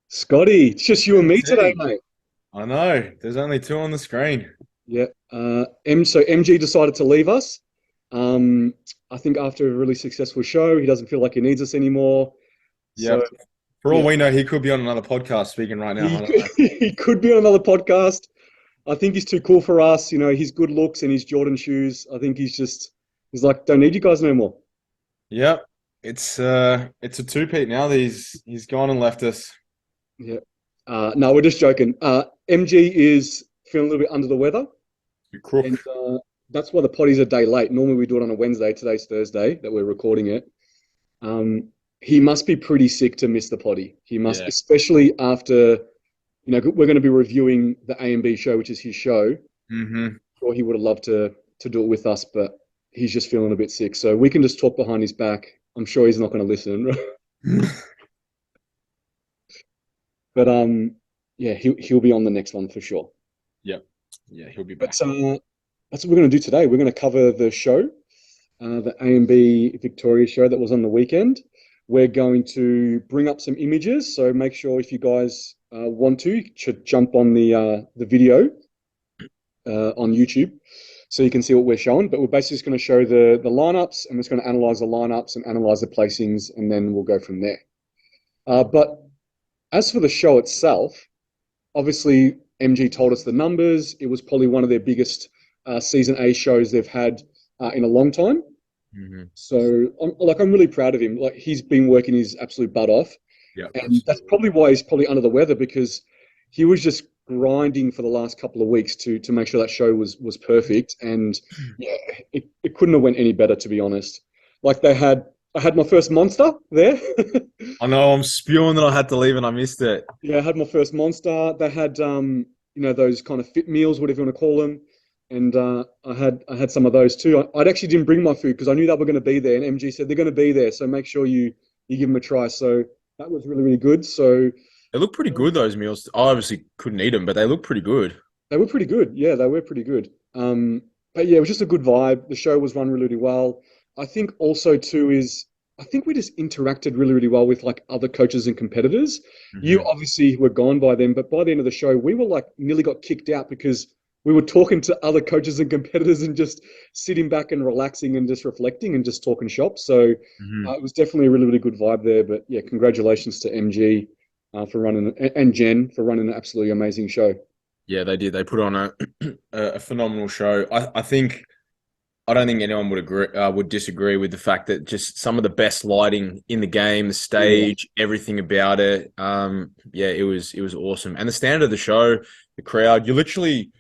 Scotty, it's just you and me today, MG. mate. I know. There's only two on the screen. Yeah. So MG decided to leave us. Um, I think after a really successful show, he doesn't feel like he needs us anymore. So Yep. For all yeah, we know, he could be on another podcast speaking right now. he I don't know. he could be on another podcast. I think he's too cool for us. His good looks and his Jordan shoes. I think he's like, don't need you guys no more. Yep. It's a two-peat now. He's gone and left us. Yeah. No, we're just joking. MG is feeling a little bit under the weather, You and crook. that's why the potty's a day late. Normally we do it on a Wednesday. Today's Thursday that we're recording it. He must be pretty sick to miss the potty. He must, Yeah. especially after, we're going to be reviewing the ANB show, which is his show. Mm-hmm. Or he would have loved to do it with us, but he's just feeling a bit sick. So we can just talk behind his back. I'm sure he's not going to listen. But yeah, he'll be on the next one for sure. Yep. Yeah, he'll be But back. that's what we're going to do today. We're going to cover the show, the ANB Victoria show that was on the weekend. We're going to bring up some images, so make sure if you guys want to, you should jump on the video on YouTube, so you can see what we're showing. But we're basically just going to show the lineups, and we're just going to analyze the lineups and analyze the placings, and then we'll go from there. But as for the show itself, obviously MG told us the numbers. It was probably one of their biggest season A shows they've had in a long time. Mm-hmm. So I'm really proud of him. Like he's been working his absolute butt off, Yep, and that's absolutely. probably why he's probably under the weather because he was just grinding for the last couple of weeks to make sure that show was perfect. And yeah, it couldn't have went any better to be honest. Like I had my first monster there. I know I'm spewing that I had to leave and I missed it. Yeah, I had my first monster. They had those kind of fit meals, whatever you want to call them. And I had some of those too. I actually didn't bring my food because I knew they were going to be there. And MG said they're going to be there, so make sure you give them a try. So that was really really good. So They look pretty good, those meals. I obviously couldn't eat them, but they look pretty good. they were pretty good. Yeah, they were pretty good. But yeah, it was just a good vibe. The show was run really, really well. I think also too is I think we just interacted really, really well with like other coaches and competitors. You Mm-hmm. obviously were gone by then, but by the end of the show, we were like nearly got kicked out because we were talking to other coaches and competitors and just sitting back and relaxing and just reflecting and just talking shop. So Mm-hmm. it was definitely a really, really good vibe there. But yeah, congratulations to MG for running and Jen for running an absolutely amazing show. Yeah, they did. They put on a phenomenal show. I don't think anyone would agree would disagree with the fact that just some of the best lighting in the game, the Yeah. stage, everything about it. Yeah, it was awesome. And the standard of the show, the crowd, you literally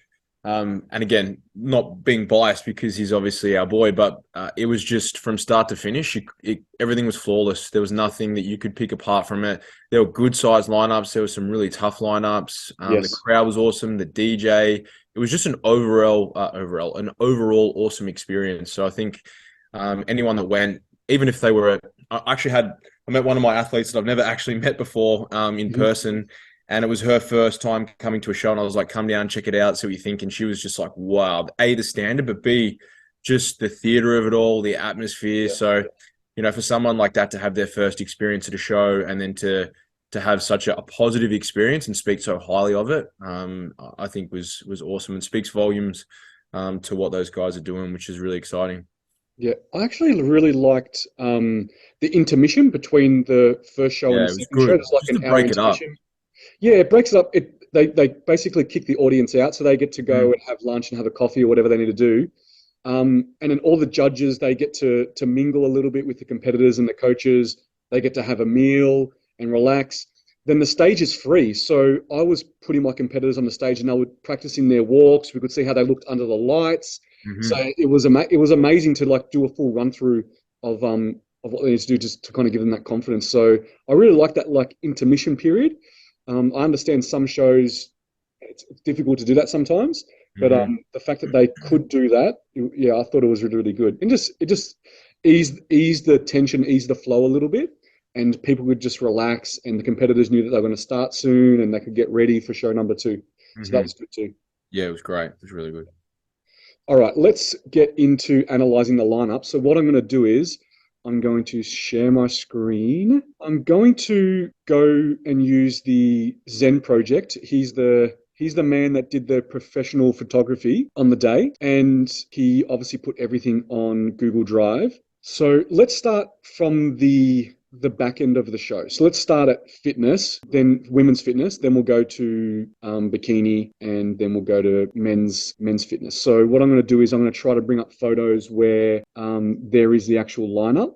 and again, not being biased because he's obviously our boy, but it was just from start to finish. Everything was flawless. There was nothing that you could pick apart from it. There were good sized lineups. There were some really tough lineups. The Yes. crowd was awesome. The DJ. It was just an overall awesome experience. So I think anyone that went, even if they were, I met one of my athletes that I've never actually met before in Mhm. person, and it was her first time coming to a show, and I was like, come down, check it out, see what you think. And she was just like, wow, A, the standard, but B, just the theater of it all, the atmosphere. Yeah. So, for someone like that to have their first experience at a show and then to have such a positive experience and speak so highly of it, I think was awesome and speaks volumes to what those guys are doing, which is really exciting. Yeah, I actually really liked the intermission between the first show and Yeah, the it was second show. good. There's like Just to an hour break it up. intermission. Yeah, it breaks it up. They basically kick the audience out, so they get to go Mm, and have lunch and have a coffee or whatever they need to do. And then all the judges they get to mingle a little bit with the competitors and the coaches. They get to have a meal and relax. Then the stage is free, so I was putting my competitors on the stage and they were practicing their walks. We could see how they looked under the lights. So hmm it was amazing to like do a full run through of what they need to do just to kind of give them that confidence. So I really like that like intermission period. I understand some shows it's difficult to do that sometimes, but hmm the fact that they could do that, yeah, I thought it was really really good, and just it just eased the tension, eased the flow a little bit, and people could just relax, and the competitors knew that they were going to start soon, and they could get ready for show number two. So that hmm was good too. Yeah, it was great. It was really good. All right, let's get into analyzing the lineup. So what I'm going to do is I'm going to share my screen. I'm going to go and use the Zen project. He's the man that did the professional photography on the day, and he obviously put everything on Google Drive. So let's start from the back end of the show. So let's start at fitness, then women's fitness, then we'll go to bikini, and then we'll go to men's fitness. So what I'm going to do is I'm going to try to bring up photos where there is the actual lineup.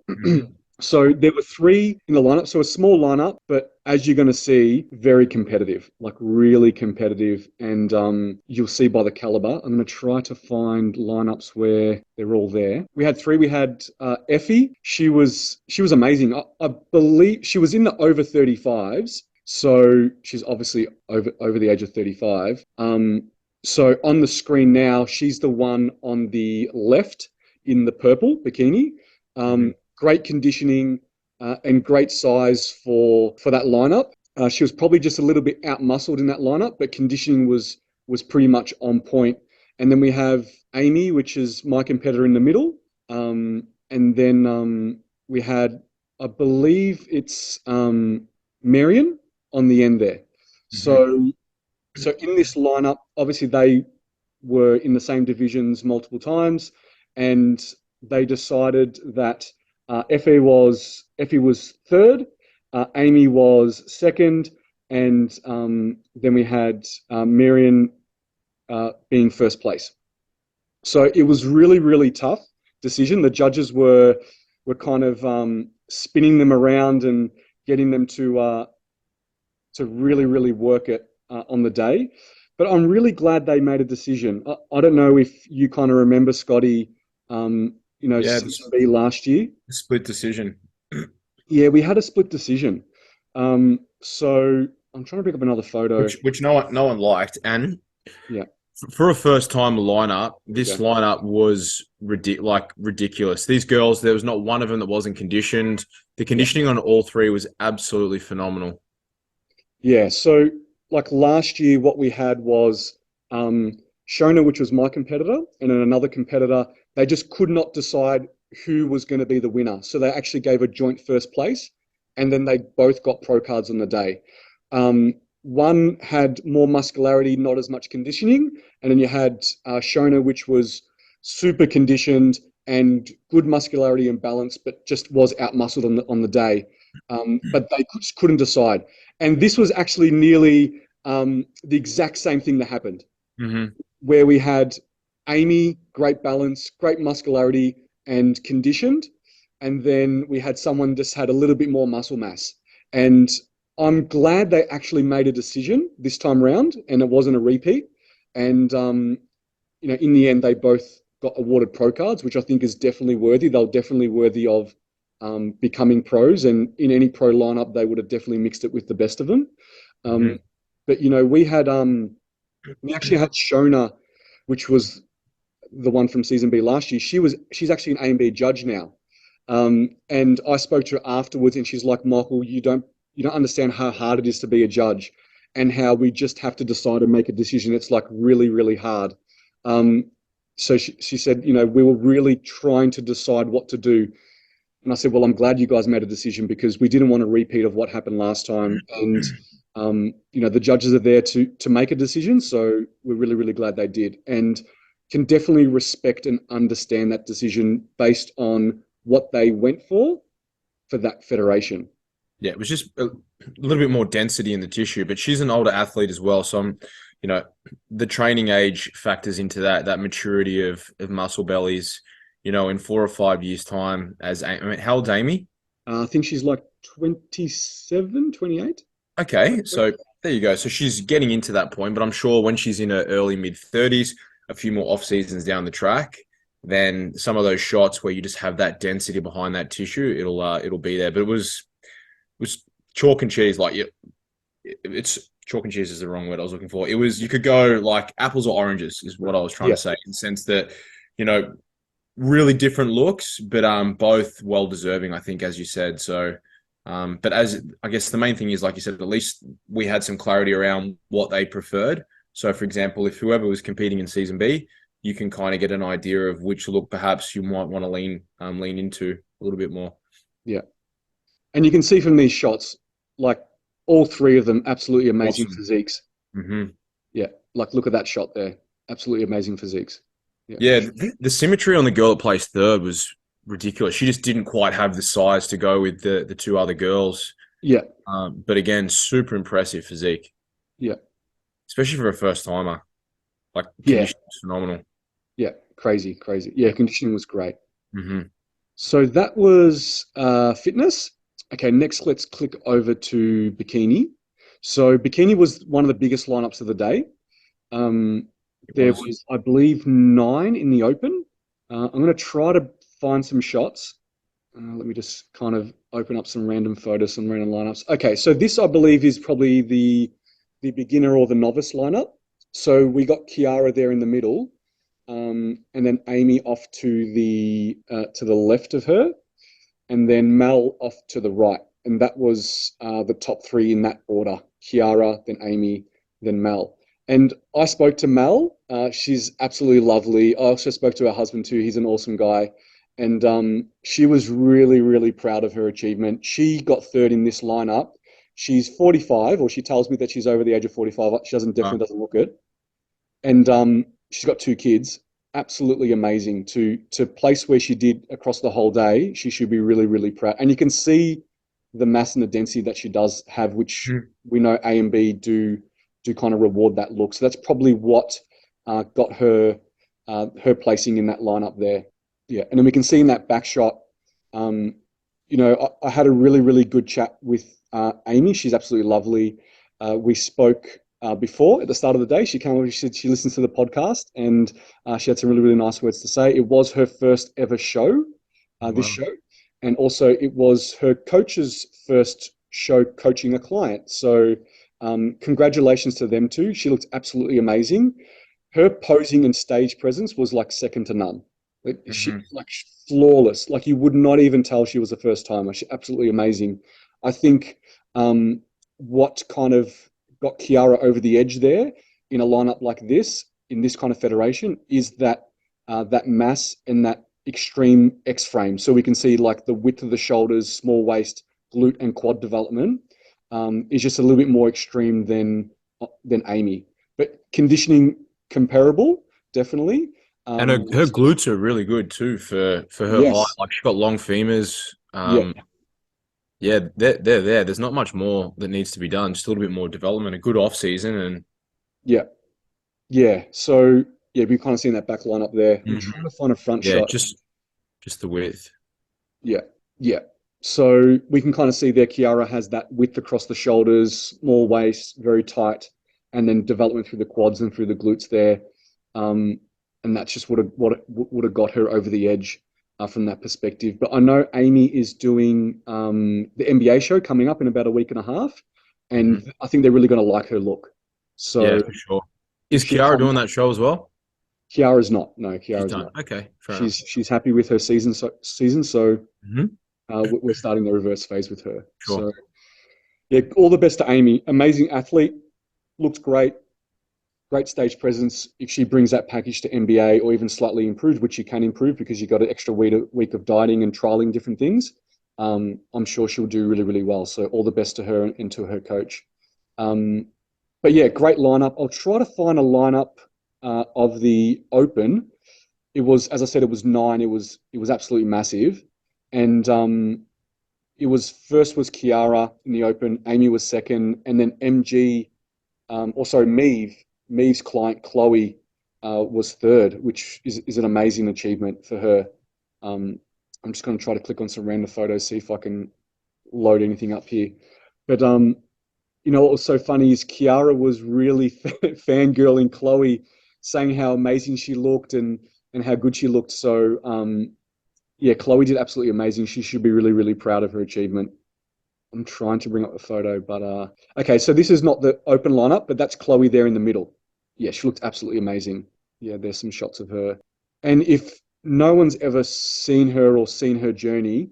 So there were three in the lineup, so a small lineup, but as you're going to see, very competitive, like really competitive, and you'll see by the caliber. I'm going to try to find lineups where they're all there. We had three. We had Effie. She was amazing. I believe she was in the over 35s, so she's obviously over the age of 35. So on the screen now, she's the one on the left in the purple bikini. Great conditioning and great size for that lineup. She was probably just a little bit out-muscled in that lineup, but conditioning was pretty much on point. And then we have Amy, which is my competitor in the middle. And then we had, I believe it's Marion on the end there. So in this lineup, obviously they were in the same divisions multiple times, and they decided that Effie was third, Amy was second, and then we had Marion being first place. So it was really, really tough decision. The judges were kind of spinning them around and getting them to really, really work it on the day. But I'm really glad they made a decision. I don't know if you kind of remember, Scotty, season B last year. Split decision. Yeah, we had a split decision. So I'm trying to pick up another photo. Which no one liked. And yeah, for a first time lineup, this lineup was ridiculous. These girls, there was not one of them that wasn't conditioned. The conditioning on all three was absolutely phenomenal. Yeah, so like last year, what we had was Shona, which was my competitor, and then another competitor. They just could not decide who was going to be the winner. So they actually gave a joint first place, and then they both got pro cards on the day. One had more muscularity, not as much conditioning, and then you had Shona, which was super conditioned and good muscularity and balance, but just was out-muscled on the day. But they just couldn't decide. And this was actually nearly the exact same thing that happened, where we had Amy, great balance, great muscularity and conditioned. And then we had someone just had a little bit more muscle mass. And I'm glad they actually made a decision this time round and it wasn't a repeat. And, in the end, they both got awarded pro cards, which I think is definitely worthy. They're definitely worthy of becoming pros. And in any pro lineup, they would have definitely mixed it with the best of them. But, we actually had Shona, which was the one from season B last year. She's actually an ANB judge now, and I spoke to her afterwards, and she's like, Michael, you don't understand how hard it is to be a judge, and how we just have to decide and make a decision. It's like really, really hard. So she said, we were really trying to decide what to do, and I said, well, I'm glad you guys made a decision because we didn't want a repeat of what happened last time, and the judges are there to make a decision, so we're really, really glad they did, and can definitely respect and understand that decision based on what they went for that federation. Yeah, it was just a little bit more density in the tissue, but she's an older athlete as well. So the training age factors into that maturity of muscle bellies, in 4 or 5 years' time. How old's Amy? I think she's like 27, 28. Okay, so there you go. So she's getting into that point, but I'm sure when she's in her early mid-30s, a few more off seasons down the track, then some of those shots where you just have that density behind that tissue, it'll be there. But it was chalk and cheese. Like it's chalk and cheese is the wrong word I was looking for. It was, you could go like apples or oranges is what I was trying to say, in the sense that really different looks, but both well deserving, I think, as you said. So. But as I guess the main thing is, like you said, at least we had some clarity around what they preferred. So, for example, if whoever was competing in season B, you can kind of get an idea of which look perhaps you might want to lean into a little bit more. Yeah. And you can see from these shots, like all three of them, absolutely amazing Awesome. physiques. Hmm. Yeah. Like look at that shot there. Absolutely amazing physiques. Yeah, for Yeah, sure. the symmetry on the girl that placed third was ridiculous. She just didn't quite have the size to go with the two other girls. Yeah. But again, super impressive physique, Yeah. especially for a first timer. Like Yeah. condition was phenomenal. Yeah. Crazy, crazy. Yeah, conditioning was great. Hmm. So that was fitness. Okay, next let's click over to bikini. So bikini was one of the biggest lineups of the day. Um, It there was. was, I believe, 9 in the open. I'm going to try to find some shots. Let me just kind of open up some random photos, some random lineups. Okay, so this I believe is probably the beginner or the novice lineup. So we got Kiara there in the middle, and then Amy off to the left of her, and then Mel off to the right. And that was the top three in that order: Kiara, then Amy, then Mel. And I spoke to Mel. She's absolutely lovely. I also spoke to her husband too. He's an awesome guy. And she was really, really proud of her achievement. She got third in this lineup. She's 45, or she tells me that she's over the age of 45. She doesn't Uh, definitely doesn't look it. And she's got 2 kids. Absolutely amazing to place where she did across the whole day. She should be really, really proud. And you can see the mass and the density that she does have, which mm, we know ANB do kind of reward that look. So that's probably what got her placing in that lineup there. Yeah, and then we can see in that back shot, um, I had a really, really good chat with Amy. She's absolutely lovely. We spoke before at the start of the day. She came over, she said she listens to the podcast, and she had some really, really nice words to say. It was her first ever show, this wow. show, and also it was her coach's first show coaching a client. So congratulations to them too. She looked absolutely amazing. Her posing and stage presence was like second to none. She Hmm. like flawless. Like you would not even tell she was a first timer. She absolutely amazing. I think what kind of got Kiara over the edge there in a lineup like this, in this kind of federation, is that mass and that extreme X frame. So we can see like the width of the shoulders, small waist, glute and quad development is just a little bit more extreme than Amy. But conditioning comparable, definitely. And her glutes are really good too for her height. Yes, Like she's got long femurs. yeah, Yeah, they're there. There's not much more that needs to be done. Just a little bit more development, a good off season, and yeah, yeah. So yeah, we've kind of seen that back line up there. I'm Mhm. trying to find a front Yeah, shot. just the width. Yeah, yeah. So we can kind of see there Kiara has that width across the shoulders, small waist, very tight, and then development through the quads and through the glutes there. Um, and that's just would have got her over the edge from that perspective. But I know Amy is doing the NBA show coming up in about a week and a half, Hmm. and I think they're really going to like her look. Yeah, So for sure. if Is she Kiara comes, doing that show as well? Kiara's not. No, She's Kiara's done. not. Okay, fair enough. She's happy with her season. So Hmm. we're starting the reverse phase with her. Sure. So yeah, all the best to Amy. Amazing athlete, looks great, great stage presence. If she brings that package to NBA or even slightly improved, which she can improve because you got an extra week of dieting and trialing different things, I'm sure she'll do really, really well. So all the best to her and to her coach. Um, but yeah, great lineup. I'll try to find a lineup of the Open. It was, as I said, it was 9. It was absolutely massive, and it was first was Kiara in the Open, Amy was second, and then MG, or sorry, Meve's client Chloe was third, which is an amazing achievement for her. Um, I'm just going to try to click on some random photos, see if I can load anything up here. But what was so funny is Kiara was really fangirling Chloe, saying how amazing she looked and how good she looked. So yeah, Chloe did absolutely amazing. She should be really, really proud of her achievement. I'm trying to bring up the photo, but okay, so this is not the open lineup, but that's Chloe there in the middle. Yeah, she looked absolutely amazing. Yeah, there's some shots of her. And if no one's ever seen her or seen her journey,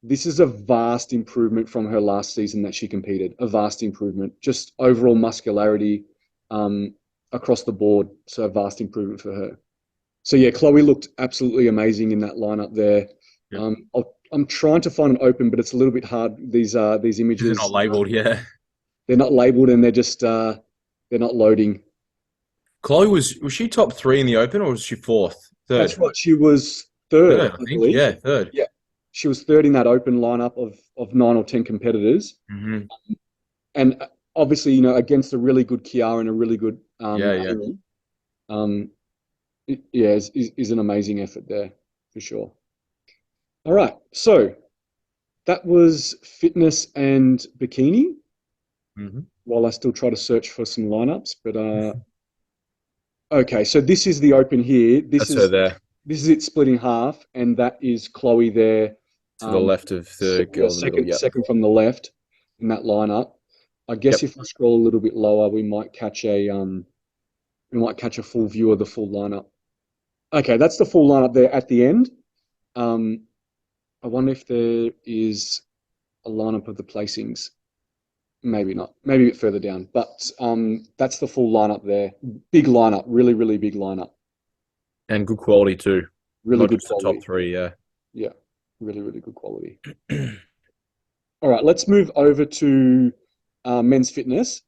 this is a vast improvement from her last season that she competed. A vast improvement, just overall muscularity um, across the board. So a vast improvement for her. So yeah, Chloe looked absolutely amazing in that lineup there. Yep. I'll I'm trying to find an open, but it's a little bit hard. These Is it not images, labeled? Yeah. they're not labeled and they're not loading. Chloe was she top three in the Open or was she fourth? That's Third? right. She was third, Third, I I think. believe. Yeah, third. Yeah, she was third in that open lineup of 9 or 10 competitors, Hmm. and obviously, against a really good Kiara and a really good Yeah, yeah. Amy, um, yeah, is an amazing effort there for sure. All right, so that was fitness and bikini. Hmm. While I still try to search for some lineups, but okay, so this is the open here. This That's her is there this is it split in half, and that is Chloe there. to the left of the Yeah, girl in the middle. second Yep. second from the left in that lineup. I guess Yep. if I scroll a little bit lower, we might catch a full view of the full lineup. Okay, that's the full lineup there at the end. Um, I wonder if there is a lineup of the placings. Maybe not. Maybe a bit further down. But that's the full lineup there. Big lineup, really, really big lineup. And good quality too. Really Not good just the top quality. three, yeah. Yeah, really, really good quality. All right, let's move over to men's fitness,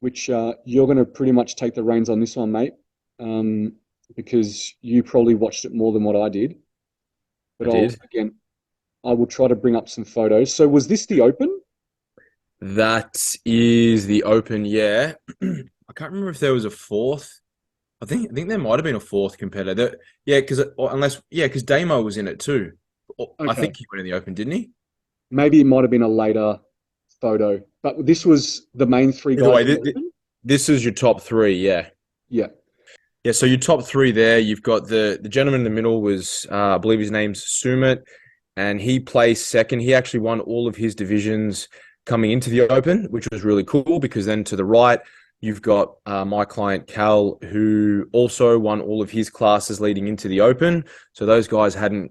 which you're going to pretty much take the reins on this one, mate, um, because you probably watched it more than what I did. I But did. I will try to bring up some photos. So was this the open? That is the Open, yeah. I can't remember if there was a fourth. I think there might have been a fourth competitor. Yeah, because Damo was in it too. I Okay, think he went in the Open, didn't he? maybe it might have been a later photo, but this was the main three Either guys way, in the open. this is your top three, yeah. Yeah. Yeah, so your top three there, you've got the gentleman in the middle was I believe his name's Sumit, and he placed second. He actually won all of his divisions coming into the Open, which was really cool because then to the right, you've got my client Cal, who also won all of his classes leading into the Open. So those guys hadn't,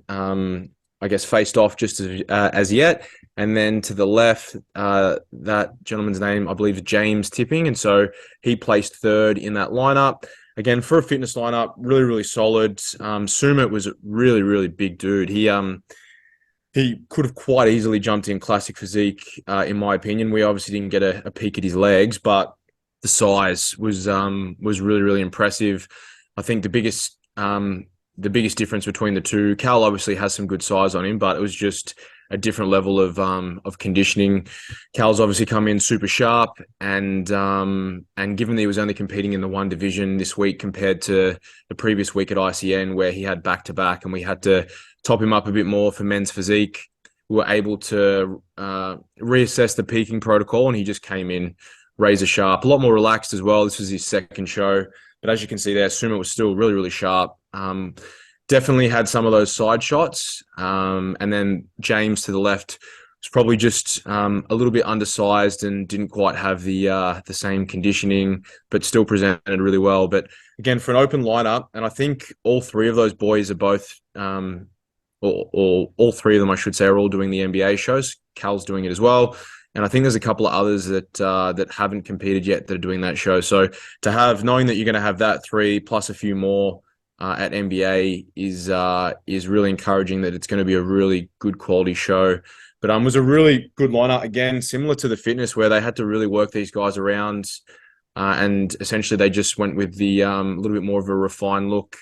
I guess, faced off just as yet. And then to the left, that gentleman's name, I believe, is James Tipping. And so he placed third in that lineup. Again, for a fitness lineup, really, really solid. Sumit was a really, really big dude. He could have quite easily jumped in classic physique, in my opinion. We obviously didn't get a peek at his legs, but the size was really, really impressive. I think the biggest difference between the two, Cal obviously has some good size on him, but it was just a different level of conditioning. Cal's obviously come in super sharp, and given that he was only competing in the one division this week compared to the previous week at ICN where he had back to back, and we had to top him up a bit more for men's physique, we were able to reassess the peaking protocol, and he just came in razor sharp, a lot more relaxed as well. This was his second show, but as you can see there, Sumit was still really, really sharp. Definitely had some of those side shots. And then James to the left was probably just a little bit undersized and didn't quite have the same conditioning, but still presented really well. But again, for an open lineup, and I think all three of those boys are both, or all three of them, I should say, are all doing the NBA shows. Cal's doing it as well. And I think there's a couple of others that haven't competed yet that are doing that show. So to have, knowing that you're going to have that three plus a few more at NBA is really encouraging that it's going to be a really good quality show. But was a really good lineup, again, similar to the fitness where they had to really work these guys around, and essentially they just went with the little bit more of a refined look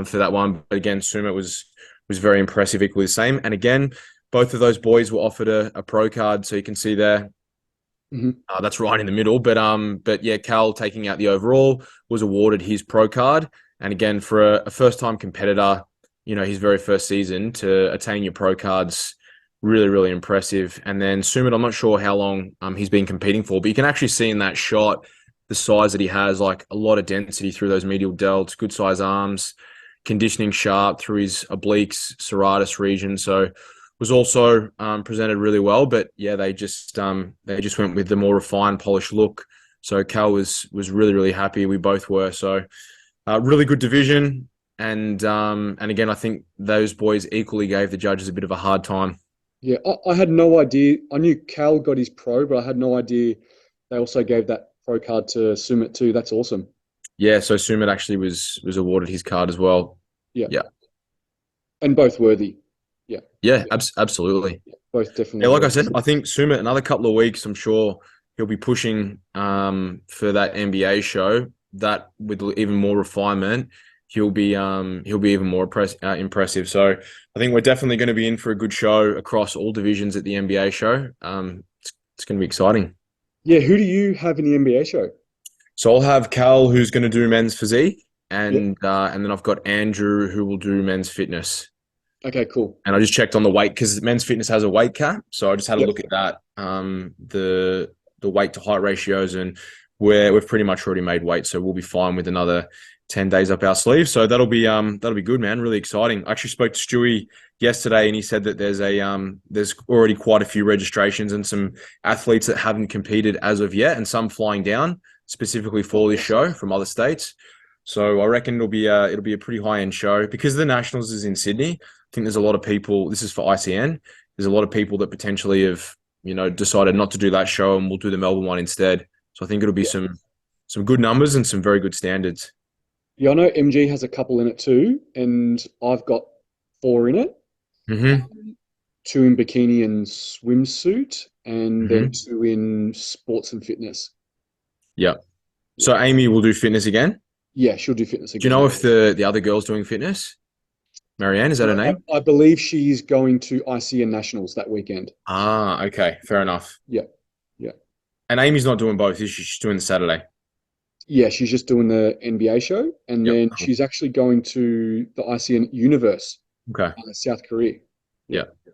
for that one. But again, Sumit was very impressive, equally the same. And again, both of those boys were offered a pro card, so you can see there. Mm-hmm. That's right in the middle. But yeah, Cal taking out the overall was awarded his pro card. And again, for a first-time competitor, his very first season to attain your pro cards, really, really impressive. And then Sumit, I'm not sure how long he's been competing for, but you can actually see in that shot the size that he has, like a lot of density through those medial delts, good size arms, conditioning sharp through his obliques, serratus region. So was also presented really well. But yeah, they just went with the more refined, polished look. So Cal was really, really happy. We both were. So really good division. And again, I think those boys equally gave the judges a bit of a hard time. Yeah, I had no idea. I knew Cal got his pro, but I had no idea they also gave that pro card to Sumit too. That's awesome. Yeah, so Sumit actually was awarded his card as well. Yeah, Yeah. and both worthy. Yeah, absolutely. Both definitely Yeah, like I very said, good. I think Sumit, another couple of weeks, I'm sure he'll be pushing for that NBA show. That with even more refinement, he'll be even more impressive. So I think we're definitely going to be in for a good show across all divisions at the NBA show. It's going to be exciting. Yeah, who do you have in the NBA show? So I'll have Cal, who's going to do men's physique, Yeah. and then I've got Andrew, who will do men's fitness. Okay, cool. And I just checked on the weight because men's fitness has a weight cap. So I just had a Yep. look at that, the weight to height ratios, and we've pretty much already made weight, so we'll be fine with another 10 days up our sleeve. So that'll be good, man. Really exciting. I actually spoke to Stewie yesterday, and he said that there's already quite a few registrations and some athletes that haven't competed as of yet, and some flying down specifically for this show from other states. So I reckon it'll be a pretty high end show because the Nationals is in Sydney. I think there's a lot of people. This is for ICN. There's a lot of people that potentially have decided not to do that show and we'll do the Melbourne one instead. So I think it'll be Yeah. some good numbers and some very good standards. Yeah, I know MG has a couple in it too, and I've got four in it. Mm-hmm. Two in bikini and swimsuit, and then Mm-hmm. two in sports and fitness. Yeah. Yeah, So Amy will do fitness again. yeah, she'll do fitness Do you again. know Yeah. if the other girl's doing fitness? Marianne, is that her name? I believe she's going to ICN Nationals that weekend. Ah, okay, fair enough. Yeah, yeah, And Amy's not doing both, is she? She's doing the Saturday. yeah. She's just doing the NBA show, and Yep. then Cool. she's actually going to the ICN Universe, Okay. South Korea. Yeah, Yeah.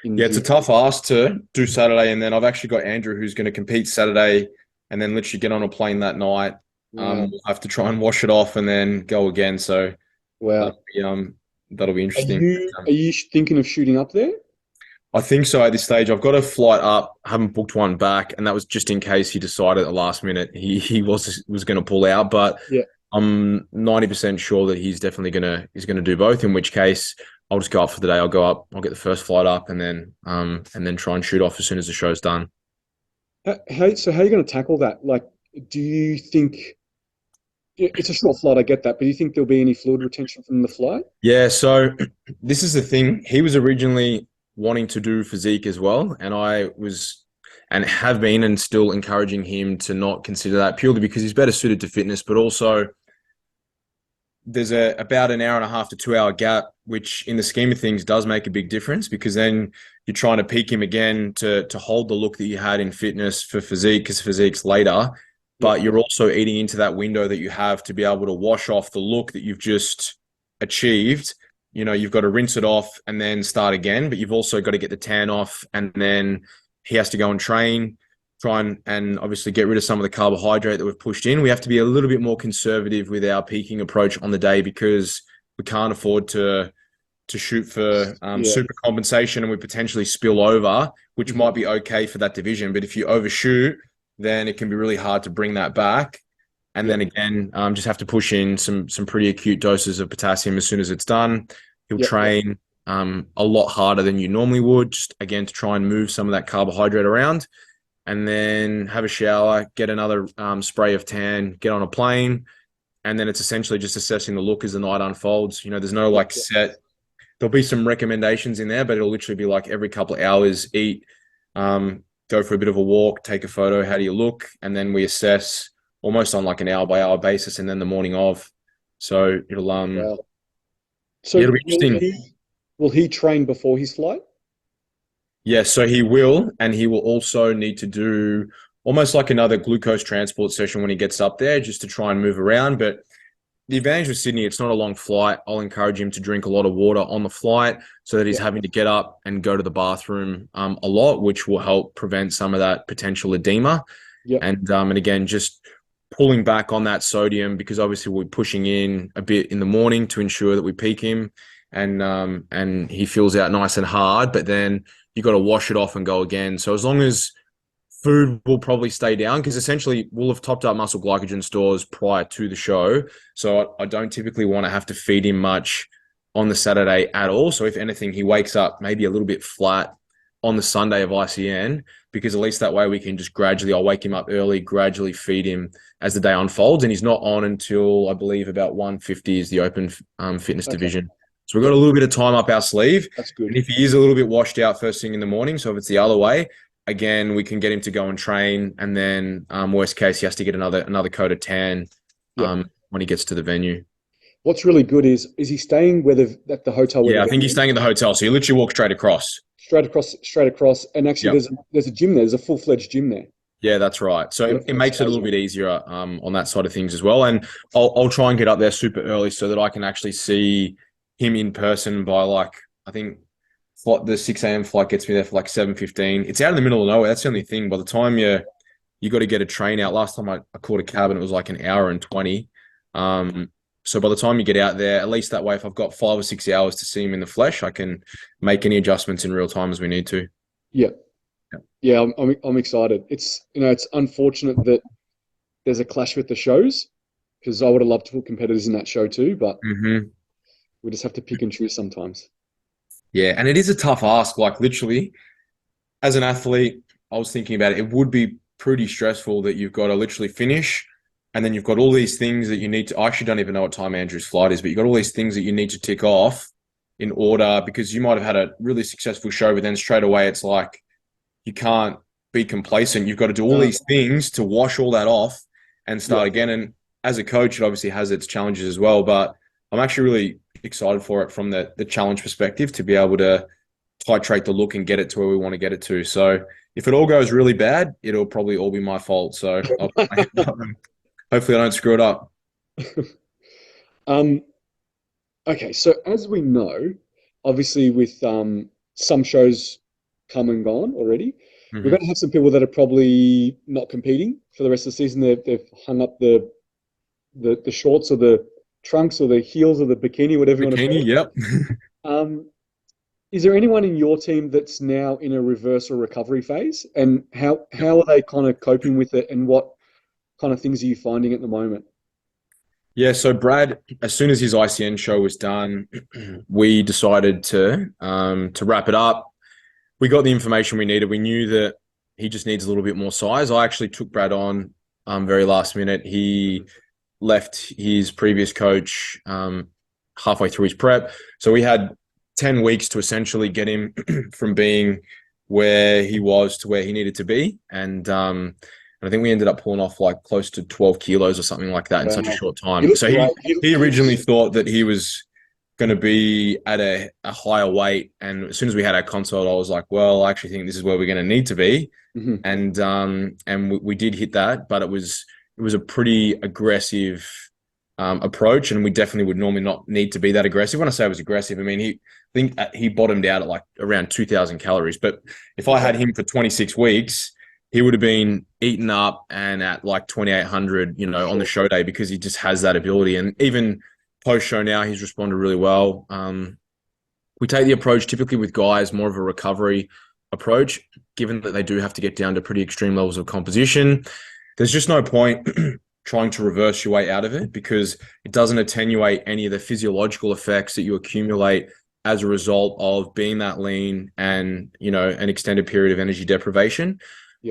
in Yeah, it's a June. tough ask to do Saturday, and then I've actually got Andrew who's going to compete Saturday, and then literally get on a plane that night. Wow, We'll have to try and wash it off and then go again. So wow. that'll be that'll be Are interesting. you are you thinking of shooting up there? I think so at this stage. I've got a flight up. I haven't booked one back, and that was just in case he decided at the last minute he was going to pull out. But Yeah, I'm 90% sure that he's gonna do both. In which case, I'll just go up for the day. I'll go up. I'll get the first flight up, and then try and shoot off as soon as the show's done. how are you going to tackle that? Like, do you think it's a short flight? I get that, but do you think there'll be any fluid retention from the flight? Yeah. So this is the thing. He was originally wanting to do physique as well, and I was and have been and still encouraging him to not consider that purely because he's better suited to fitness, but also there's about an hour and a half to 2 hour gap, which in the scheme of things does make a big difference because then you're trying to peak him again to hold the look that you had in fitness for physique because physique's later, but you're also eating into that window that you have to be able to wash off the look that you've just achieved. You've got to rinse it off and then start again, but you've also got to get the tan off and then he has to go and train, try and obviously get rid of some of the carbohydrate that we've pushed in. We have to be a little bit more conservative with our peaking approach on the day because we can't afford to shoot for Yeah, super compensation and we potentially spill over, which Mhm. might be okay for that division. But if you overshoot, then it can be really hard to bring that back. And yeah, then again, just have to push in some pretty acute doses of potassium as soon as it's done. He'll yeah, yeah, train a lot harder than you normally would, just again to try and move some of that carbohydrate around, and then have a shower, get another spray of tan, get on a plane, and then it's essentially just assessing the look as the night unfolds. There's no yeah, like set. There'll be some recommendations in there, but it'll literally be like every couple of hours, eat, go for a bit of a walk, take a photo. How do you look? And then we assess almost on like an hour by hour basis, and then the morning of. So Wow. yeah, So it'll be interesting. will he train before his flight? Yeah, so he will, and he will also need to do almost like another glucose transport session when he gets up there, just to try and move around. But the advantage with Sydney, it's not a long flight. I'll encourage him to drink a lot of water on the flight so that he's Yeah, having to get up and go to the bathroom a lot, which will help prevent some of that potential edema. yeah, And again, just pulling back on that sodium because obviously we're pushing in a bit in the morning to ensure that we peak him and he feels out nice and hard, but then you got to wash it off and go again. So as long as food will probably stay down because essentially we'll have topped up muscle glycogen stores prior to the show. So I don't typically want to have to feed him much on the Saturday at all. So if anything, he wakes up maybe a little bit flat on the Sunday of ICN because at least that way we can just I'll wake him up early, gradually feed him as the day unfolds. And he's not on until I believe about 150 is the open fitness okay. division. So we've got a little bit of time up our sleeve. That's good. And if he is a little bit washed out first thing in the morning, so if it's the other way, again, we can get him to go and train. And then worst case, he has to get another coat of tan when he gets to the venue. What's really good is he staying at the hotel? Yeah, I think he's staying at the hotel. So you literally walk straight across. Straight across. And actually, there's a gym there. There's a full-fledged gym there. Yeah, that's right. So it makes it a little bit easier on that side of things as well. And I'll try and get up there super early so that I can actually see him in person by I think the 6 a.m. flight gets me there for 7:15. It's out in the middle of nowhere. That's the only thing. By the time you got to get a train out. Last time I caught a cab and it was an hour and 20. So by the time you get out there, at least that way, if I've got 5 or 6 hours to see him in the flesh, I can make any adjustments in real time as we need to. Yeah, I'm excited. It's it's unfortunate that there's a clash with the shows, because I would have loved to put competitors in that show too, but we just have to pick and choose sometimes. Yeah, and it is a tough ask. Literally, as an athlete, I was thinking about it. It would be pretty stressful that you've got to literally finish, and then you've got all these things that you need to. I actually don't even know what time Andrew's flight is, but you've got all these things that you need to tick off in order, because you might have had a really successful show, but then straight away it's you can't be complacent. You've got to do all these things to wash all that off and start again. And as a coach, it obviously has its challenges as well, but I'm actually really excited for it from the challenge perspective to be able to titrate the look and get it to where we want to get it to. So if it all goes really bad, it'll probably all be my fault. So hopefully I don't screw it up. Okay, so as we know, obviously with some shows come and gone already, we're going to have some people that are probably not competing for the rest of the season. They've hung up the shorts or the trunks or the heels or the bikini, whatever you want to call it. Yep. Is there anyone in your team that's now in a reverse or recovery phase? And how are they kind of coping with it, and what kind of things are you finding at the moment? Yeah, so Brad, as soon as his ICN show was done, we decided to wrap it up. We got the information we needed. We knew that he just needs a little bit more size. I actually took Brad on very last minute. He left his previous coach halfway through his prep. So we had 10 weeks to essentially get him from being where he was to where he needed to be. And I think we ended up pulling off close to 12 kilos or something like that in such a short time. So he originally thought that he was going to be at a higher weight. And as soon as we had our consult, I was like, well, I actually think this is where we're going to need to be. And we did hit that, but it was a pretty aggressive approach, and we definitely would normally not need to be that aggressive. When I say it was aggressive, I mean, I think he bottomed out at around 2,000 calories. But if I had him for 26 weeks, he would have been eaten up and at 2,800, on the show day, because he just has that ability. And even post-show now, he's responded really well. We take the approach typically with guys, more of a recovery approach, given that they do have to get down to pretty extreme levels of composition. There's just no point trying to reverse your way out of it, because it doesn't attenuate any of the physiological effects that you accumulate as a result of being that lean and, an extended period of energy deprivation.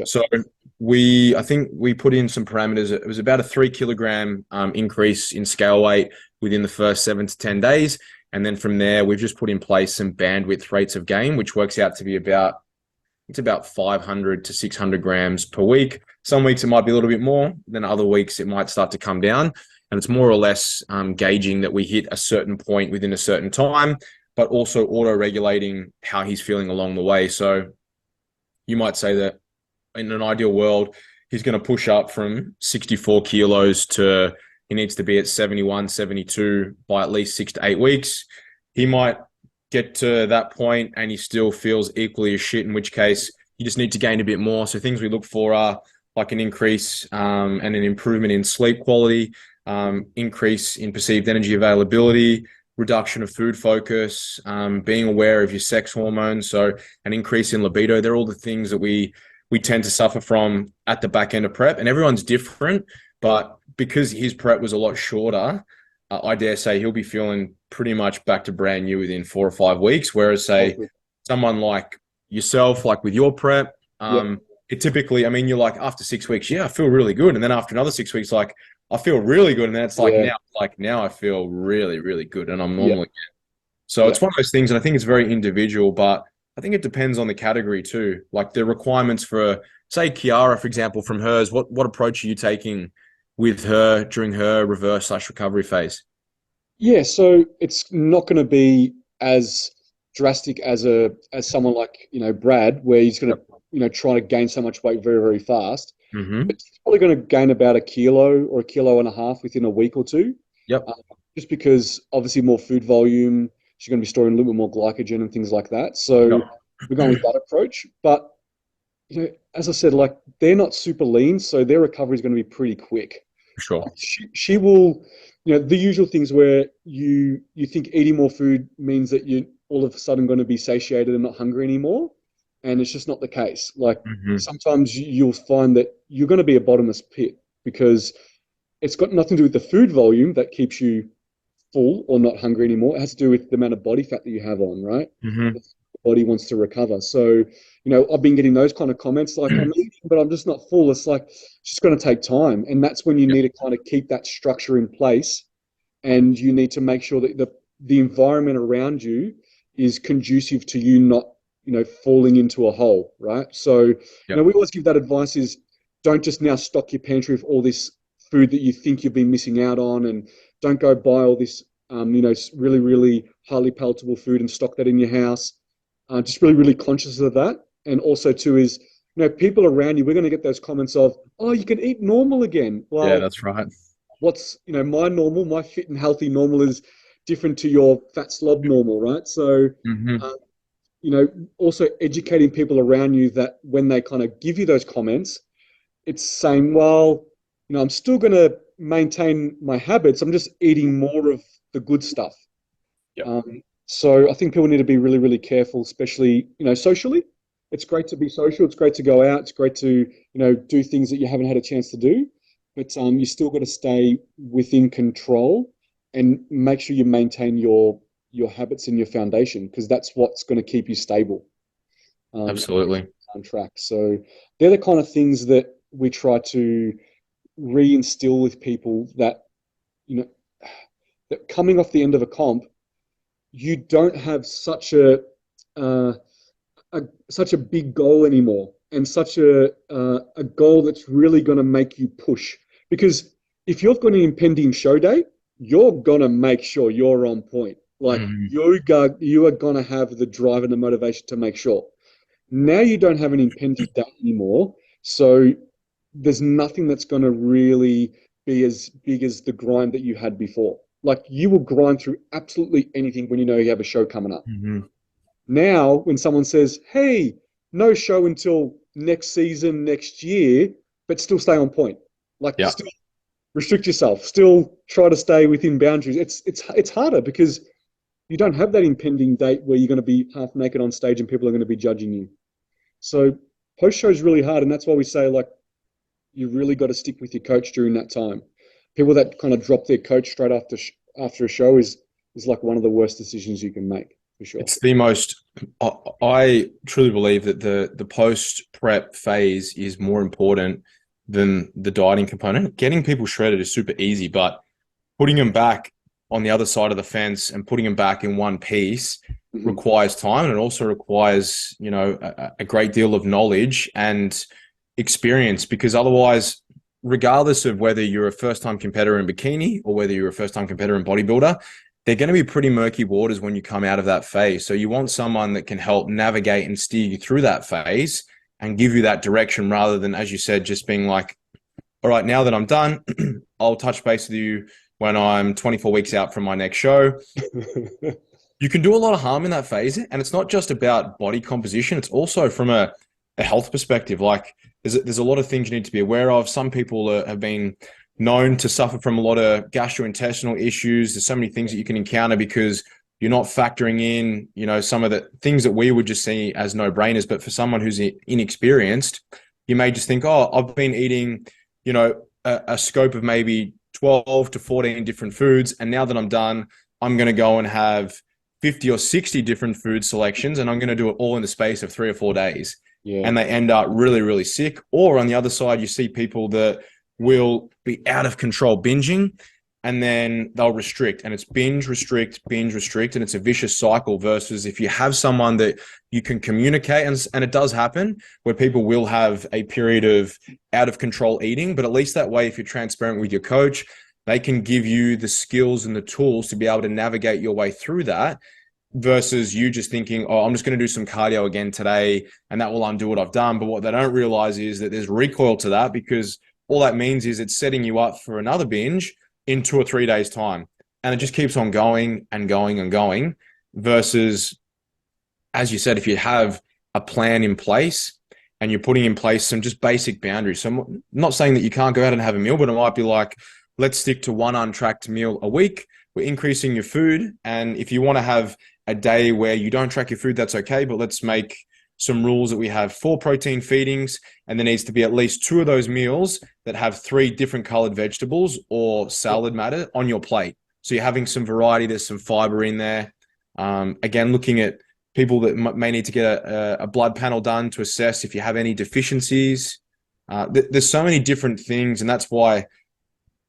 So I think we put in some parameters. It was about a 3 kilogram increase in scale weight within the first 7 to 10 days. And then from there, we've just put in place some bandwidth rates of gain, which works out to be about 500 to 600 grams per week. Some weeks it might be a little bit more, then other weeks it might start to come down. And it's more or less gauging that we hit a certain point within a certain time, but also auto-regulating how he's feeling along the way. So you might say that in an ideal world, he's going to push up from 64 kilos to he needs to be at 71, 72 by at least 6 to 8 weeks. He might get to that point and he still feels equally as shit, in which case you just need to gain a bit more. So things we look for are an increase and an improvement in sleep quality, increase in perceived energy availability, reduction of food focus, being aware of your sex hormones, so an increase in libido. They're all the things that we tend to suffer from at the back end of prep, and everyone's different. But because his prep was a lot shorter, I dare say he'll be feeling pretty much back to brand new within 4 or 5 weeks. Whereas, say, someone like yourself, with your prep, it typically, you're after 6 weeks, I feel really good. And then after another 6 weeks, I feel really good. And then it's now I feel really, really good. And I'm normally So Yeah. it's one of those things, and I think it's very individual, but I think it depends on the category too. Like the requirements for, say, Kiara, for example, from hers, what approach are you taking with her during her reverse/recovery phase? Yeah, so it's not going to be as drastic as someone like, Brad, where he's going to, Yep. try to gain so much weight very, very fast. Mm-hmm. But he's probably going to gain about a kilo or a kilo and a half within a week or two, Yep. uh, just because obviously more food volume, she's going to be storing a little bit more glycogen and things like that. So Yep. we're going with that approach. But, as I said, like they're not super lean, so their recovery is going to be pretty quick. For sure. She will, the usual things where you think eating more food means that you all of a sudden going to be satiated and not hungry anymore, and it's just not the case. Like Mm-hmm. sometimes you'll find that you're going to be a bottomless pit because it's got nothing to do with the food volume that keeps you full or not hungry anymore. It has to do with the amount of body fat that you have on, right? Mm-hmm. The body wants to recover. So, I've been getting those kind of comments like, I'm eating, but I'm just not full. It's like, it's just going to take time. And that's when you Yep. need to kind of keep that structure in place. And you need to make sure that the environment around you is conducive to you not, falling into a hole, right? So, Yep. we always give that advice is don't just now stock your pantry with all this food that you think you've been missing out on, and don't go buy all this, really, really highly palatable food and stock that in your house. Just really, really conscious of that. And also, too, is, people around you, we're going to get those comments of, oh, you can eat normal again. Yeah, Well, that's right. what's, my normal, my fit and healthy normal is different to your fat slob normal, right? So, Mm-hmm. uh, also educating people around you that when they kind of give you those comments, it's saying, well, I'm still going to maintain my habits. I'm just eating more of the good stuff. Yep. So I think people need to be really, really careful, especially, socially. It's great to be social. It's great to go out. It's great to, do things that you haven't had a chance to do. But you still got to stay within control and make sure you maintain your habits and your foundation because that's what's going to keep you stable and Absolutely. on track. So they're the kind of things that we try to reinstill with people that, you know, that coming off the end of a comp, you don't have uh, such a big goal anymore, and such a goal that's really going to make you push. Because if you've got an impending show date, you're gonna make sure you're on point. Like Mm-hmm. you are gonna have the drive and the motivation to make sure. Now you don't have an impending date anymore, so there's nothing that's going to really be as big as the grind that you had before. Like you will grind through absolutely anything when you know you have a show coming up. Mm-hmm. Now, when someone says, "Hey, no show until next season, next year," but still stay on point, like Yeah. still restrict yourself, still try to stay within boundaries. It's harder because you don't have that impending date where you're going to be half naked on stage and people are going to be judging you. So post show is really hard, and that's why we say like you really got to stick with your coach during that time. People that kind of drop their coach straight after a show is like one of the worst decisions you can make for sure. It's the most. I truly believe that the post prep phase is more important than the dieting component. Getting people shredded is super easy, but putting them back on the other side of the fence and putting them back in one piece Mhm. requires time, and it also requires a great deal of knowledge and experience, because otherwise, regardless of whether you're a first-time competitor in bikini or whether you're a first-time competitor in bodybuilder, they're going to be pretty murky waters when you come out of that phase. So you want someone that can help navigate and steer you through that phase and give you that direction, rather than, as you said, just being like, all right, now that I'm done, I'll touch base with you when I'm 24 weeks out from my next show. You can do a lot of harm in that phase. And it's not just about body composition. It's also from a health perspective. Like there's a lot of things you need to be aware of. Some people have been known to suffer from a lot of gastrointestinal issues. There's so many things that you can encounter because you're not factoring in, some of the things that we would just see as no-brainers. But for someone who's inexperienced, you may just think, oh, I've been eating, a scope of maybe 12 to 14 different foods. And now that I'm done, I'm going to go and have 50 or 60 different food selections, and I'm going to do it all in the space of 3 or 4 days. Yeah. And they end up really, really sick. Or on the other side, you see people that will be out of control binging, and then they'll restrict, and it's binge, restrict, and it's a vicious cycle. Versus if you have someone that you can communicate, and it does happen where people will have a period of out of control eating, but at least that way, if you're transparent with your coach, they can give you the skills and the tools to be able to navigate your way through that, versus you just thinking, oh, I'm just going to do some cardio again today and that will undo what I've done. But what they don't realize is that there's recoil to that, because all that means is it's setting you up for another binge in 2 or 3 days' time. And it just keeps on going and going and going, versus, as you said, if you have a plan in place and you're putting in place some just basic boundaries. So I'm not saying that you can't go out and have a meal, but it might be like, let's stick to one untracked meal a week. We're increasing your food. And if you want to have a day where you don't track your food, that's okay. But let's make some rules that we have 4 protein feedings, and there needs to be at least 2 of those meals that have 3 different colored vegetables or salad matter on your plate. So you're having some variety. There's some fiber in there. Again, looking at people that may need to get a blood panel done to assess if you have any deficiencies. There's so many different things, and that's why,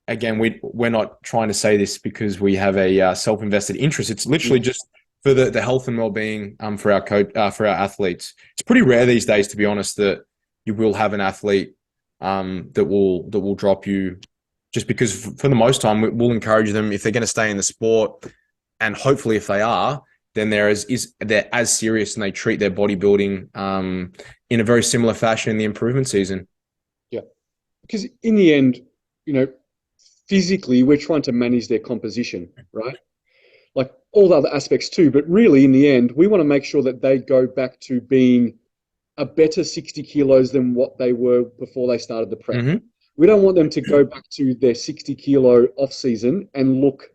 again, we're not trying to say this because we have a self-invested interest. It's literally just for the health and well-being for our athletes. It's pretty rare these days, to be honest, that you will have an athlete that will drop you, just because for the most time we'll encourage them, if they're going to stay in the sport, and hopefully if they are, then they're as serious and they treat their bodybuilding in a very similar fashion in the improvement season. Yeah, because in the end, physically we're trying to manage their composition, right? Like all the other aspects too, but really in the end, we want to make sure that they go back to being a better 60 kilos than what they were before they started the prep. Mm-hmm. We don't want them to go back to their 60 kilo off season and look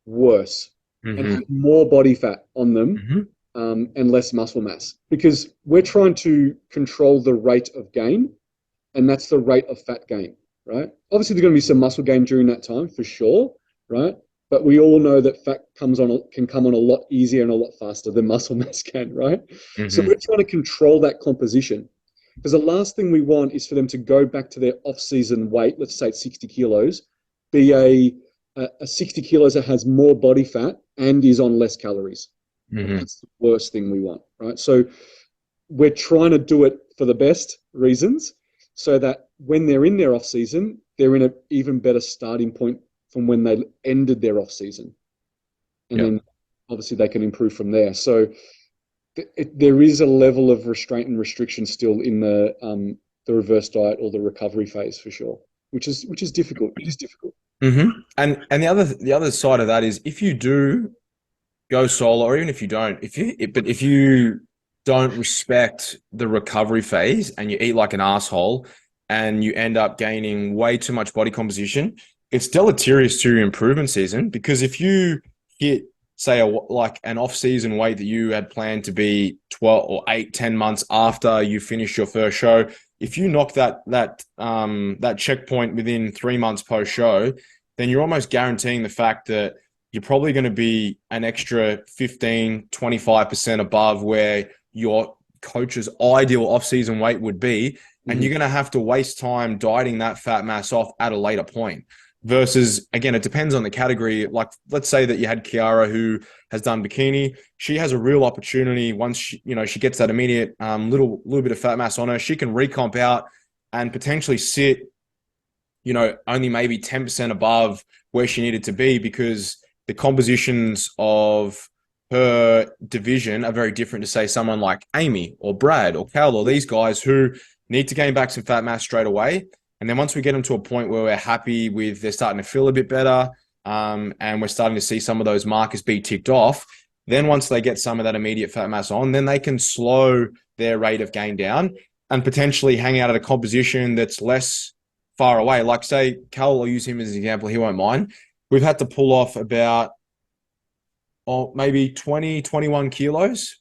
worse and have more body fat on them and less muscle mass, because we're trying to control the rate of gain, and that's the rate of fat gain, right? Obviously, there's going to be some muscle gain during that time for sure, right? But we all know that fat can come on a lot easier and a lot faster than muscle mass can, right? So we're trying to control that composition, because the last thing we want is for them to go back to their off-season weight, let's say it's 60 kilos, be a 60 kilos that has more body fat and is on less calories. That's the worst thing we want, right? So we're trying to do it for the best reasons, so that when they're in their off-season, they're in an even better starting point from when they ended their off season, and then obviously they can improve from there. So there is a level of restraint and restriction still in the reverse diet or the recovery phase for sure, which is difficult. It is difficult. And the other side of that is, if you do go solo, or even if you don't, if you don't respect the recovery phase and you eat like an asshole and you end up gaining way too much body composition, it's deleterious to your improvement season. Because if you hit, say, like an off-season weight that you had planned to be 12 or 10 months after you finish your first show, if you knock that checkpoint within 3 months post-show, then you're almost guaranteeing the fact that you're probably going to be an extra 15, 25% above where your coach's ideal off-season weight would be, and you're going to have to waste time dieting that fat mass off at a later point. Versus, again, it depends on the category. Like, let's say that you had Kiara, who has done bikini. She has a real opportunity once she gets that immediate little bit of fat mass on her. She can recomp out and potentially sit, only maybe 10% above where she needed to be, because the compositions of her division are very different to, say, someone like Amy or Brad or Cal, or these guys who need to gain back some fat mass straight away. And then once we get them to a point where we're happy with, they're starting to feel a bit better, and we're starting to see some of those markers be ticked off, then once they get some of that immediate fat mass on, then they can slow their rate of gain down and potentially hang out at a composition that's less far away. Like, say, Cal, I'll use him as an example, he won't mind. We've had to pull off about maybe 20, 21 kilos,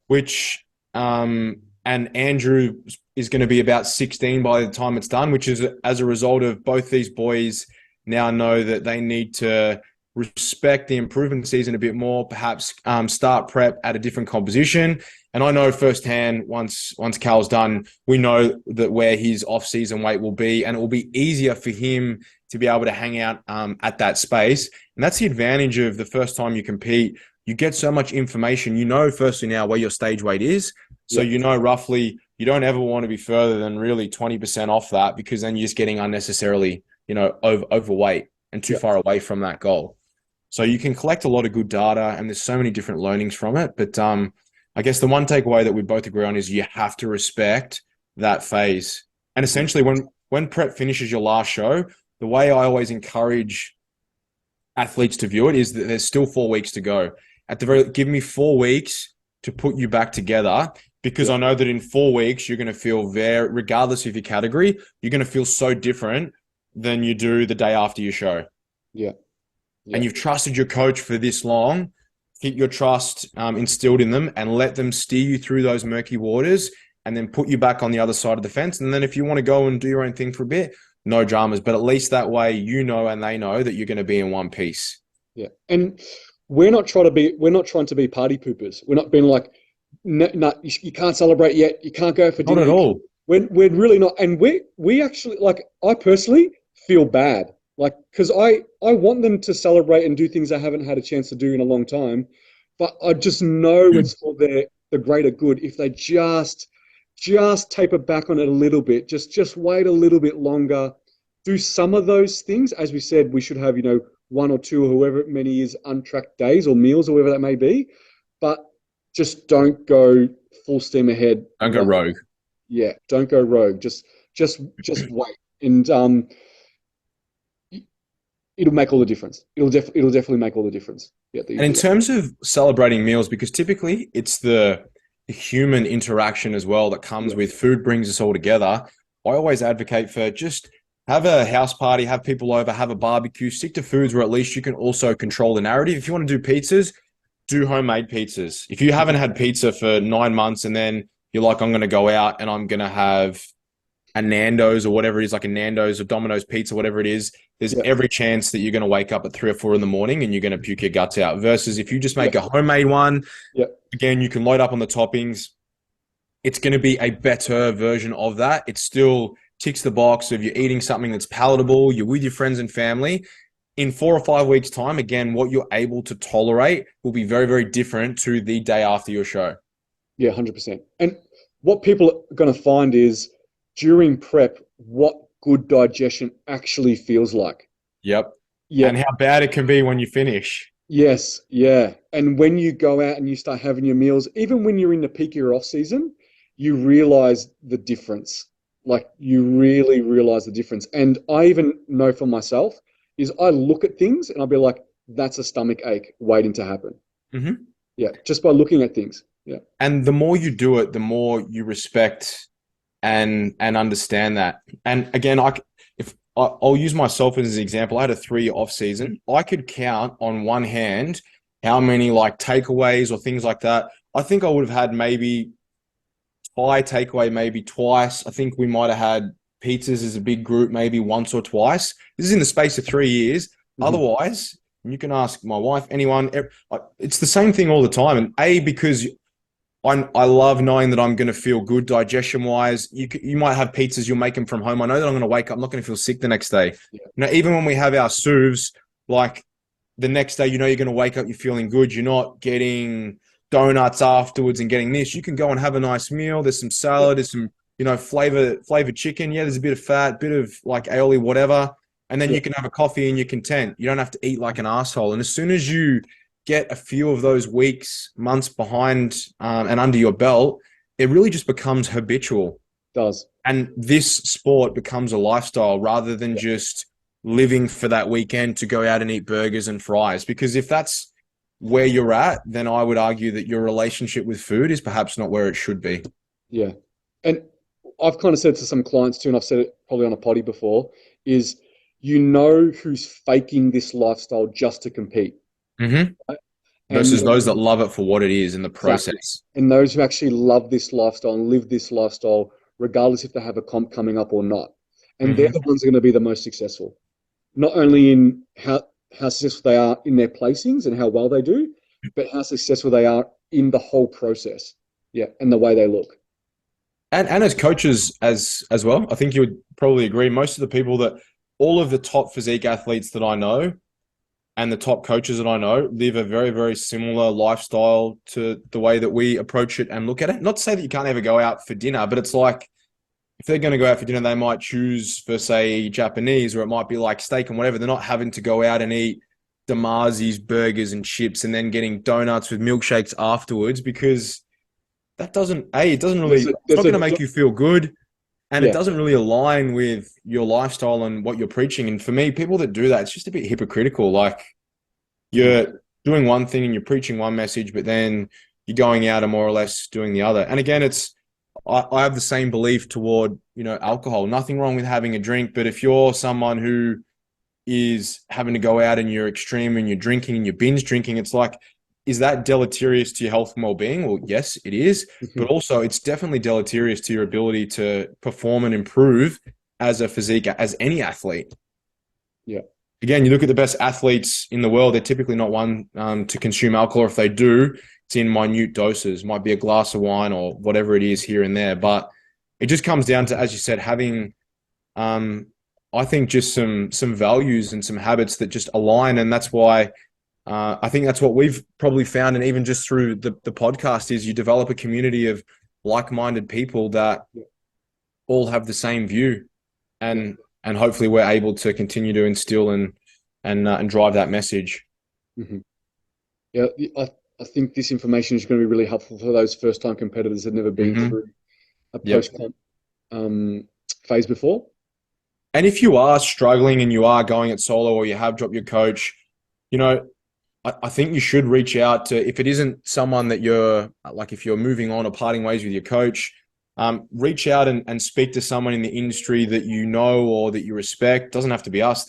which, and Andrew is going to be about 16 by the time it's done, which is as a result of both these boys now know that they need to respect the improvement season a bit more, perhaps start prep at a different composition. And I know firsthand, once Cal's done, we know that where his off-season weight will be, and it will be easier for him to be able to hang out at that space. And that's the advantage of the first time you compete. You get so much information. You know, firstly now where your stage weight is. So you know roughly you don't ever want to be further than really 20% off that, because then you're just getting unnecessarily, overweight and too far away from that goal. So you can collect a lot of good data, and there's so many different learnings from it. But I guess the one takeaway that we both agree on is you have to respect that phase. And essentially when prep finishes your last show, the way I always encourage athletes to view it is that there's still 4 weeks to go. Give me 4 weeks to put you back together, because I know that in 4 weeks, you're going to feel regardless of your category, you're going to feel so different than you do the day after your show. Yeah. And you've trusted your coach for this long. Keep your trust instilled in them and let them steer you through those murky waters, and then put you back on the other side of the fence. And then if you want to go and do your own thing for a bit, no dramas. But at least that way, and they know that you're going to be in one piece. Yeah. And we're not trying to be party poopers. We're not being like, no, you can't celebrate yet. You can't go for dinner. Not at all. We're really not. And we actually, like, I personally feel bad. Like, because I want them to celebrate and do things they haven't had a chance to do in a long time. But I just know it's for the greater good if they just taper back on it a little bit. Just wait a little bit longer. Do some of those things. As we said, we should have, 1 or 2 or however many is untracked days or meals or whatever that may be. But just don't go full steam ahead. Don't go rogue. Yeah, don't go rogue. Just wait. And it'll make all the difference. It'll definitely make all the difference. Yeah. And in terms of celebrating meals, because typically it's the human interaction as well that comes with food, brings us all together. I always advocate for just have a house party, have people over, have a barbecue, stick to foods where at least you can also control the narrative. If you want to do pizzas, do homemade pizzas. If you haven't had pizza for 9 months and then you're like, I'm going to go out and I'm going to have a Nando's or whatever it is, like a Nando's or Domino's pizza, whatever it is, there's every chance that you're going to wake up at 3 or 4 in the morning and you're going to puke your guts out. Versus if you just make a homemade one, again, you can load up on the toppings. It's going to be a better version of that. It still ticks the box of you're eating something that's palatable, you're with your friends and family. In 4 or 5 weeks' time, again, what you're able to tolerate will be very, very different to the day after your show. Yeah, 100%. And what people are going to find is during prep, what good digestion actually feels like. Yep. Yeah. And how bad it can be when you finish. Yes. Yeah. And when you go out and you start having your meals, even when you're in the peak of your off season, you realize the difference. Like, you really realize the difference. And I even know for myself is I look at things and I'll be like, that's a stomach ache waiting to happen. Mm-hmm. Yeah. Just by looking at things. Yeah. And the more you do it, the more you respect and understand that. And again, I'll use myself as an example. I had a 3-year off season. I could count on one hand how many like takeaways or things like that. I think I would have had maybe Thai takeaway maybe twice. I think we might have had pizzas as a big group maybe once or twice. This is in the space of 3 years. Mm-hmm. Otherwise, you can ask my wife, anyone. It's the same thing all the time. And because I love knowing that I'm going to feel good digestion-wise. You might have pizzas, you'll make them from home. I know that I'm going to wake up, I'm not going to feel sick the next day. Yeah. Even when we have our SUVs, like the next day, you're going to wake up, you're feeling good. You're not getting donuts afterwards and getting this. You can go and have a nice meal. There's some salad, there's some, flavored chicken. Yeah, there's a bit of fat, bit of like aioli, whatever. And then you can have a coffee and you're content. You don't have to eat like an asshole. And as soon as you get a few of those weeks, months behind and under your belt, it really just becomes habitual. It does. And this sport becomes a lifestyle rather than just living for that weekend to go out and eat burgers and fries. Because if that's where you're at, then I would argue that your relationship with food is perhaps not where it should be. Yeah. And I've kind of said to some clients too, and I've said it probably on a potty before, is who's faking this lifestyle just to compete. Mm-hmm. Versus those that love it for what it is in the process. Exactly. And those who actually love this lifestyle and live this lifestyle, regardless if they have a comp coming up or not. And they're the ones that are going to be the most successful. Not only in how successful they are in their placings and how well they do, but how successful they are in the whole process. Yeah, and the way they look. And as coaches as well, I think you would probably agree, most of the people that all of the top physique athletes that I know and the top coaches that I know live a very, very similar lifestyle to the way that we approach it and look at it. Not to say that you can't ever go out for dinner, but it's like, if they're going to go out for dinner, they might choose for, say, Japanese, or it might be like steak and whatever. They're not having to go out and eat Damazi's burgers and chips and then getting donuts with milkshakes afterwards, because that doesn't, it doesn't really, it's not going to make you feel good. And it doesn't really align with your lifestyle and what you're preaching. And for me, people that do that, it's just a bit hypocritical. Like, you're doing one thing and you're preaching one message, but then you're going out and more or less doing the other. And again, I have the same belief toward, alcohol. Nothing wrong with having a drink, but if you're someone who is having to go out and you're extreme and you're drinking and you're binge drinking, it's like, is that deleterious to your health and well-being? Well, yes, it is. But also it's definitely deleterious to your ability to perform and improve as a physique, as any athlete. Yeah. Again, you look at the best athletes in the world, they're typically not one to consume alcohol. If they do, it's in minute doses. It might be a glass of wine or whatever it is here and there. But it just comes down to, as you said, having, I think, just some values and some habits that just align. And that's why I think that's what we've probably found. And even just through the podcast, is you develop a community of like-minded people that all have the same view. And hopefully we're able to continue to instill and drive that message. Mm-hmm. Yeah, I think this information is going to be really helpful for those first-time competitors that have never been through a post-comp phase before. And if you are struggling and you are going it solo, or you have dropped your coach, I think you should reach out to, if it isn't someone that you're, like, if you're moving on or parting ways with your coach, reach out and speak to someone in the industry that you know or that you respect. Doesn't have to be us.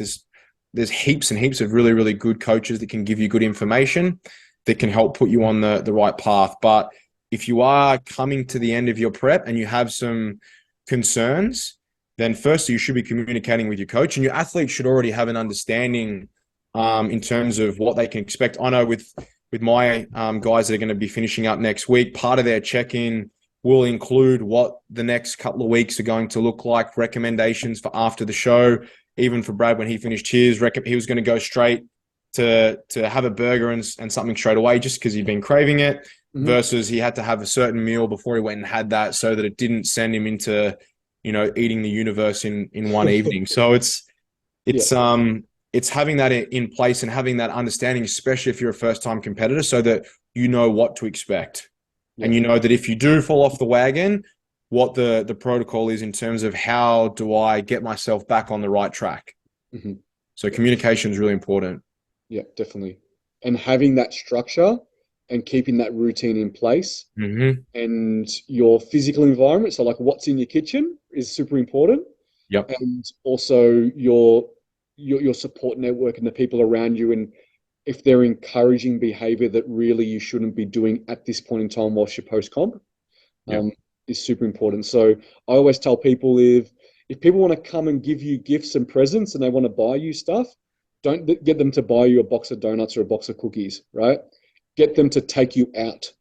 There's heaps and heaps of really, really good coaches that can give you good information that can help put you on the right path. But if you are coming to the end of your prep and you have some concerns, then firstly, you should be communicating with your coach, and your athletes should already have an understanding in terms of what they can expect. I know with my guys that are going to be finishing up next week, part of their check-in will include what the next couple of weeks are going to look like, recommendations for after the show. Even for Brad, when he finished his, he was going to go straight to have a burger and something straight away just because he'd been craving it, versus he had to have a certain meal before he went and had that, so that it didn't send him into, eating the universe in one evening. So it's having that in place and having that understanding, especially if you're a first-time competitor, so that you know what to expect. Yeah. And you know that if you do fall off the wagon, what the protocol is in terms of how do I get myself back on the right track. Mm-hmm. So communication is really important. Yeah, definitely. And having that structure and keeping that routine in place, and your physical environment, so like what's in your kitchen, is super important. Yep. And also your support network and the people around you, and if they're encouraging behavior that really you shouldn't be doing at this point in time whilst you're post-comp, is super important. So I always tell people, if people want to come and give you gifts and presents and they want to buy you stuff, don't get them to buy you a box of donuts or a box of cookies, right? Get them to take you out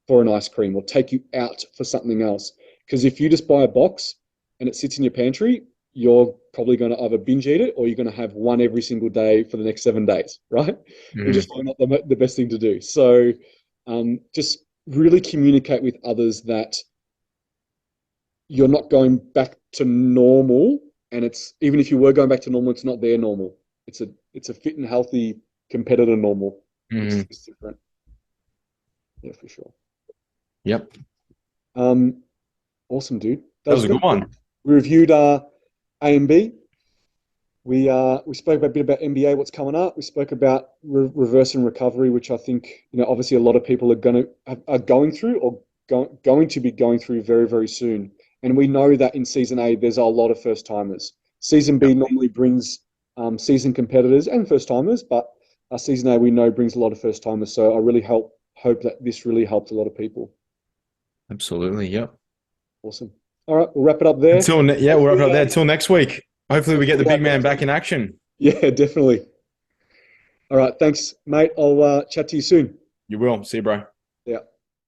for an ice cream or take you out for something else. Because if you just buy a box and it sits in your pantry, you're probably going to either binge eat it or you're going to have one every single day for the next 7 days, right? Which is probably not the best thing to do. So just really communicate with others that you're not going back to normal, and it's, even if you were going back to normal, it's not their normal. It's a fit and healthy competitor normal. It's different. Yeah, for sure. Yep. Awesome, dude. That was a good one. We reviewed ANB. We spoke a bit about NBA, what's coming up. We spoke about reverse and recovery, which I think, obviously a lot of people are going through or going to be going through very, very soon. And we know that in Season A, there's a lot of first-timers. Season B normally brings seasoned competitors and first-timers, but Season A, we know, brings a lot of first-timers. So I really hope that this really helped a lot of people. Absolutely, yep. Awesome. All right, we'll wrap it up there. We'll wrap it up there. Until next week. Hopefully we get the big man back in action. Yeah, definitely. All right, thanks, mate. I'll chat to you soon. You will. See you, bro.